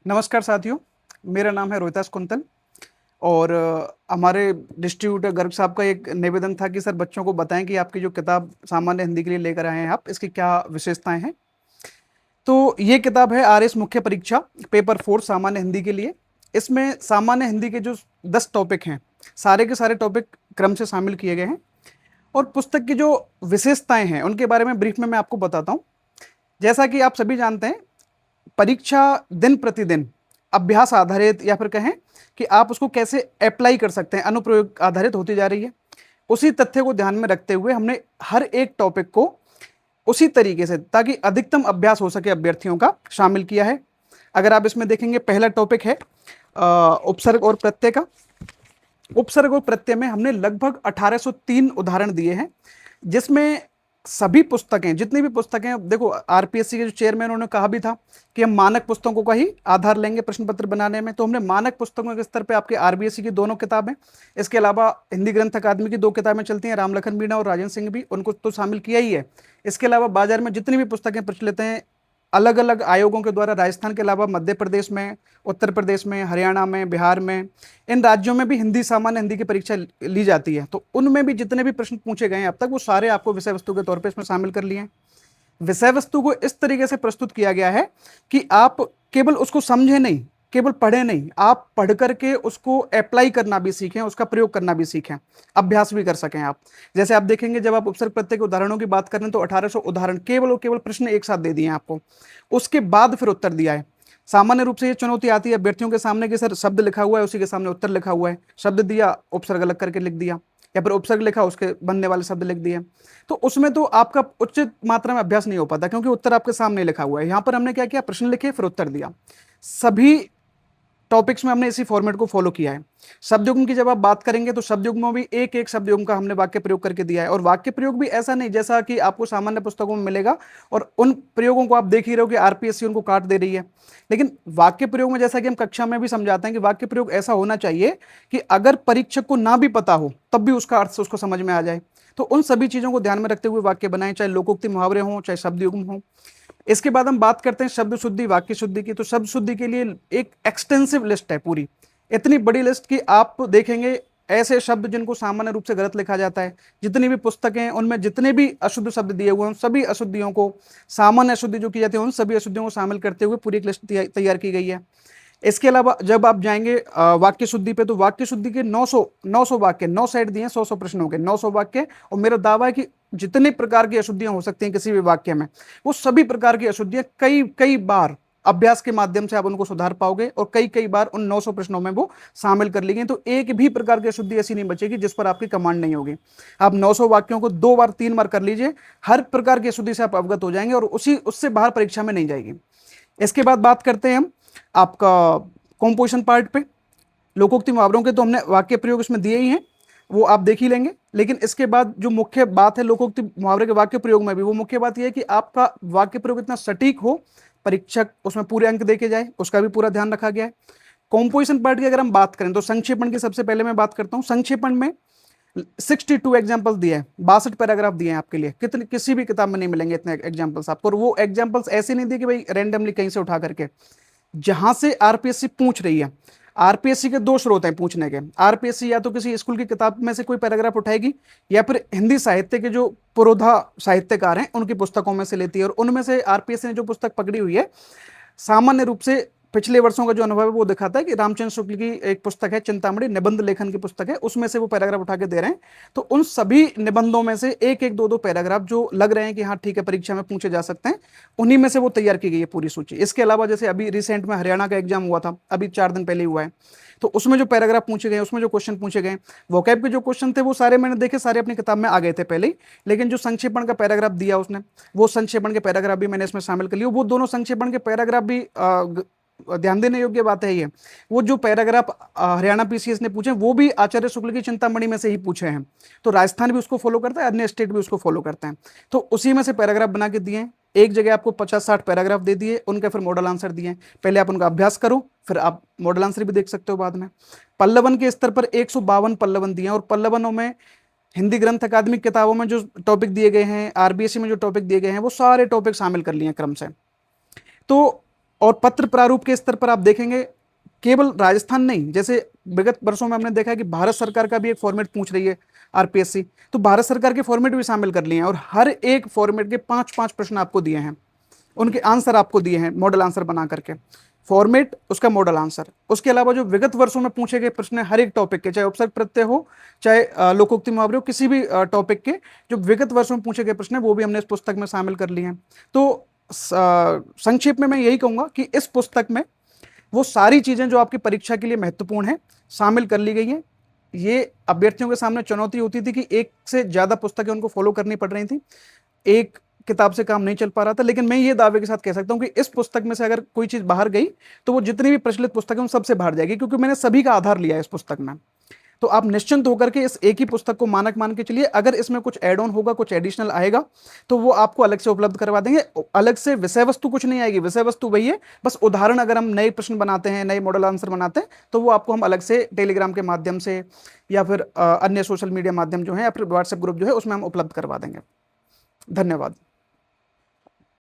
नमस्कार साथियों, मेरा नाम है रोहितास कुंतल और हमारे डिस्ट्रीब्यूटर गर्ग साहब का एक निवेदन था कि सर बच्चों को बताएं कि आपकी जो किताब सामान्य हिंदी के लिए लेकर आए हैं आप, इसकी क्या विशेषताएं हैं। तो ये किताब है आरएस मुख्य परीक्षा पेपर 4 सामान्य हिंदी के लिए। इसमें सामान्य हिंदी के जो 10 टॉपिक हैं, सारे के सारे टॉपिक क्रम से शामिल किए गए हैं और पुस्तक की जो विशेषताएं हैं उनके बारे में ब्रीफ में मैं आपको बताता हूँ। जैसा कि आप सभी जानते हैं, परीक्षा दिन प्रतिदिन अभ्यास आधारित या फिर कहें कि आप उसको कैसे अप्लाई कर सकते हैं, अनुप्रयोग आधारित होती जा रही है। उसी तथ्य को ध्यान में रखते हुए हमने हर एक टॉपिक को उसी तरीके से, ताकि अधिकतम अभ्यास हो सके अभ्यर्थियों का, शामिल किया है। अगर आप इसमें देखेंगे, पहला टॉपिक है उपसर्ग और प्रत्यय का। उपसर्ग और प्रत्यय में हमने लगभग 1803 उदाहरण दिए हैं, जिसमें सभी पुस्तकें, जितनी भी पुस्तकें, देखो आरपीएससी के जो चेयरमैन उन्होंने कहा भी था कि हम मानक पुस्तकों का ही आधार लेंगे प्रश्न पत्र बनाने में, तो हमने मानक पुस्तकों के स्तर पे आपके आरबीएससी की दोनों किताबें, इसके अलावा हिंदी ग्रंथ अकादमी की 2 किताबें चलती हैं, राम लखन मीणा और राजेंद्र सिंह भी, उनको तो शामिल किया ही है। इसके अलावा बाजार में जितनी भी पुस्तकें प्रचलित हैं, अलग अलग आयोगों के द्वारा, राजस्थान के अलावा मध्य प्रदेश में, उत्तर प्रदेश में, हरियाणा में, बिहार में, इन राज्यों में भी हिंदी, सामान्य हिंदी की परीक्षा ली जाती है। तो उनमें भी जितने भी प्रश्न पूछे गए हैं अब तक, वो सारे आपको विषय वस्तु के तौर पे इसमें शामिल कर लिए हैं। विषय वस्तु को इस तरीके से प्रस्तुत किया गया है कि आप केवल उसको समझे नहीं, केवल पढ़े नहीं, आप पढ़ करके उसको अप्लाई करना भी सीखें, उसका प्रयोग करना भी सीखें, अभ्यास भी कर सकें आप। जैसे आप देखेंगे, जब आप उपसर्ग प्रत्यय के उदाहरणों की बात करें तो 1800 उदाहरण केवल और केवल प्रश्न एक साथ दे दिए हैं आपको, उसके बाद फिर उत्तर दिया है। सामान्य रूप से ये चुनौती आती है अभ्यर्थियों के सामने कि सर शब्द लिखा हुआ है, उसी के सामने उत्तर लिखा हुआ है, शब्द दिया, उपसर्ग अलग करके लिख दिया, या फिर उपसर्ग लिखा, उसके बनने वाले शब्द लिख दिए। तो उसमें तो आपका उचित मात्रा में अभ्यास नहीं हो पाता, क्योंकि उत्तर आपके सामने लिखा हुआ है। यहां पर हमने क्या किया, प्रश्न लिखे फिर उत्तर दिया। सभी टॉपिक्स में हमने इसी फॉर्मेट को फॉलो किया है। शब्द युग्म की जब आप बात करेंगे तो शब्द युग्म में भी एक एक शब्द युग्म का हमने वाक्य प्रयोग करके दिया है, और वाक्य प्रयोग भी ऐसा नहीं जैसा कि आपको सामान्य पुस्तकों में मिलेगा, और उन प्रयोगों को आप देख ही रहे हो कि आरपीएससी उनको काट दे रही है। लेकिन वाक्य प्रयोग में, जैसा कि हम कक्षा में भी समझाते हैं, कि वाक्य प्रयोग ऐसा होना चाहिए कि अगर परीक्षक को ना भी पता हो तब भी उसका अर्थ से उसको समझ में आ जाए। तो उन सभी चीजों को ध्यान में रखते हुए वाक्य बनाए, चाहे लोकोक्ति मुहावरे हों, चाहे शब्द युग्म हो। इसके बाद हम बात करते हैं शब्द शुद्धि, वाक्य शुद्धि की। तो शब्द शुद्धि के लिए एक एक्सटेंसिव लिस्ट है पूरी, इतनी बड़ी लिस्ट कि आप देखेंगे ऐसे शब्द जिनको सामान्य रूप से गलत लिखा जाता है, जितनी भी पुस्तकें हैं उनमें जितने भी अशुद्ध शब्द दिए हुए हैं, उन सभी अशुद्धियों को, सामान्य अशुद्धि जो की जाती है, उन सभी अशुद्धियों को शामिल करते हुए पूरी एक लिस्ट तैयार की गई है। इसके अलावा जब आप जाएंगे वाक्य शुद्धि पे, तो वाक्य शुद्धि के 900 वाक्य, 9 सेट दिए, 100 प्रश्नों के 900 वाक्य। और मेरा दावा है कि जितने प्रकार की अशुद्धियां हो सकती हैं किसी भी वाक्य में, वो सभी प्रकार की अशुद्धियां कई कई बार अभ्यास के माध्यम से आप उनको सुधार पाओगे, और कई कई बार उन 900 प्रश्नों में वो शामिल कर ली गई। तो एक भी प्रकार की अशुद्धि ऐसी नहीं बचेगी जिस पर आपकी कमांड नहीं होगी। आप 900 वाक्यों को 2 बार 3 बार कर लीजिए, हर प्रकार की अशुद्धि से आप अवगत हो जाएंगे, और उससे बाहर परीक्षा में नहीं जाएगी। इसके बाद बात करते हैं हम आपका कॉम्पोजिशन पार्ट पे। लोकोक्ति मुहावरों के तो हमने वाक्य प्रयोग इसमें दिए ही हैं, वो आप देख ही लेंगे। लेकिन इसके बाद जो मुख्य बात है लोकोक्ति मुहावरे के वाक्य प्रयोग में भी, वो मुख्य बात यह है कि आपका वाक्य प्रयोग इतना सटीक हो, परीक्षक उसमें पूरे अंक देके जाए, उसका भी पूरा ध्यान रखा गया है। कॉम्पोजिशन पार्ट की अगर हम बात करें तो संक्षेपण की सबसे पहले मैं बात करता हूं। संक्षेपण में 62 एग्जाम्पल्स दिए हैं, 62 पैराग्राफ दिए हैं आपके लिए। कितने, किसी भी किताब में नहीं मिलेंगे इतने एग्जाम्पल्स आपको। और वो एग्जाम्पल्स ऐसे नहीं दिए कि भाई रैंडमली कहीं से उठा करके, जहां से आरपीएससी पूछ रही है। आरपीएससी के 2 स्रोत हैं पूछने के। आरपीएससी या तो किसी स्कूल की किताब में से कोई पैराग्राफ उठाएगी, या फिर हिंदी साहित्य के जो पुरोधा साहित्यकार हैं उनकी पुस्तकों में से लेती है। और उनमें से आरपीएससी ने जो पुस्तक पकड़ी हुई है, सामान्य रूप से पिछले वर्षों का जो अनुभव है वो दिखाता है कि रामचंद्र शुक्ल की एक पुस्तक है चिंतामणि, निबंध लेखन की पुस्तक है, उसमें से वो पैराग्राफ उठा के दे रहे हैं। तो उन सभी निबंधों में से एक एक दो दो पैराग्राफ जो लग रहे हैं कि हाँ ठीक है परीक्षा में पूछे जा सकते हैं, उन्हीं में से वो तैयार की गई है पूरी सूची। इसके अलावा जैसे अभी रिसेंट में हरियाणा का एग्जाम हुआ था, अभी 4 दिन पहले हुआ है, तो उसमें जो पैराग्राफ पूछे गए, उसमें जो क्वेश्चन पूछे गए, वोकैब के जो क्वेश्चन थे वो सारे मैंने देखे, सारे अपनी किताब में आ गए थे पहले ही। लेकिन जो संक्षेपण का पैराग्राफ दिया उसने, वो संक्षेपण के पैराग्राफ भी मैंने इसमें शामिल कर लिया। वो दोनों संक्षेपण के पैराग्राफ भी ध्यान देने योग्य बात है ये। वो जो पैराग्राफ हरियाणा पीसीएस ने पूछे, वो भी आचार्य शुक्ल की चिंतामणि में से ही पूछे हैं। तो राजस्थान भी उसको फॉलो करता है, अन्य स्टेट भी उसको फॉलो करते हैं। तो उसी में से पैराग्राफ बना के दिए। एक जगह आपको 50-60 पैराग्राफ दे दिए, उनके फिर मॉडल आंसर दिए। पहले आप उनका अभ्यास करो, फिर आप मॉडल आंसर भी देख सकते हो बाद में। पल्लवन के स्तर पर 152 पल्लवन दिए, और पल्लवनों में हिंदी ग्रंथ अकादमिक किताबों में जो टॉपिक दिए गए हैं, आरबीएससी में जो टॉपिक दिए गए हैं, वो सारे टॉपिक शामिल कर लिए क्रम से। तो और पत्र प्रारूप के स्तर पर आप देखेंगे केवल राजस्थान नहीं, जैसे विगत वर्षों में हमने देखा है कि भारत सरकार का भी एक फॉर्मेट पूछ रही है आरपीएससी, तो भारत सरकार के फॉर्मेट भी शामिल कर लिए हैं और हर एक फॉर्मेट के 5-5 प्रश्न आपको दिए हैं, उनके आंसर आपको दिए हैं मॉडल आंसर बना करके, फॉर्मेट उसका मॉडल आंसर। उसके अलावा जो विगत वर्षों में पूछे गए प्रश्न हर एक टॉपिक के, चाहे उपसर्ग प्रत्यय हो, चाहे लोकोक्ति मुहावरे हो, किसी भी टॉपिक के जो विगत वर्षों में पूछे गए प्रश्न है वो भी हमने इस पुस्तक में शामिल कर लिए हैं। तो संक्षेप में मैं यही कहूंगा कि इस पुस्तक में वो सारी चीजें जो आपकी परीक्षा के लिए महत्वपूर्ण है शामिल कर ली गई हैं। ये अभ्यर्थियों के सामने चुनौती होती थी कि एक से ज्यादा पुस्तकें उनको फॉलो करनी पड़ रही थी, एक किताब से काम नहीं चल पा रहा था, लेकिन मैं ये दावे के साथ कह सकता हूं कि इस पुस्तक में से अगर कोई चीज बाहर गई तो वो जितनी भी प्रचलित पुस्तकें उन सबसे बाहर जाएगी, क्योंकि मैंने सभी का आधार लिया है इस पुस्तक में। तो आप निश्चिंत होकर के इस एक ही पुस्तक को मानक मान के चलिए, अगर इसमें कुछ एड ऑन होगा, कुछ एडिशनल आएगा तो वो आपको अलग से उपलब्ध करवा देंगे। अलग से विषय वस्तु कुछ नहीं आएगी, विषय वस्तु वही है, बस उदाहरण अगर हम नए प्रश्न बनाते हैं, नए मॉडल आंसर बनाते हैं तो वो आपको हम अलग से टेलीग्राम के माध्यम से या फिर अन्य सोशल मीडिया माध्यम जो है या फिर व्हाट्सएप ग्रुप जो है उसमें हम उपलब्ध करवा देंगे। धन्यवाद।